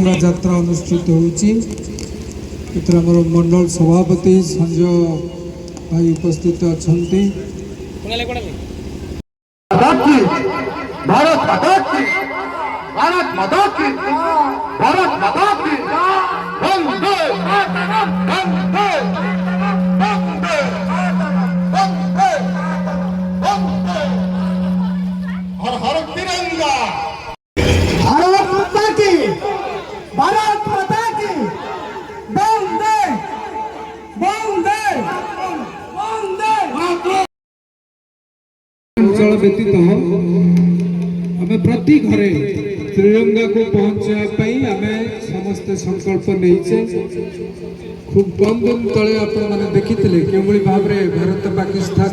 तिरंगा यात्रा अनुष्ठित होउची। हमर मंडल सभापति संजय भाई उपस्थित अछंती। भारत माता की, भारत माता की, भारत माता की, वंदे मातरम, वंदे वंदे वंदे वंदे, हर हर तिरंगा। भारत माता की, भारत माता की, वंदे वंदे वंदे। अंचल व्यतीत आम प्रति घरे तिरंगा को पहुंचाई आम समस्ते संकल्प नहीं। खूब कम दिन तले आपने देखी भाव में भारत पाकिस्तान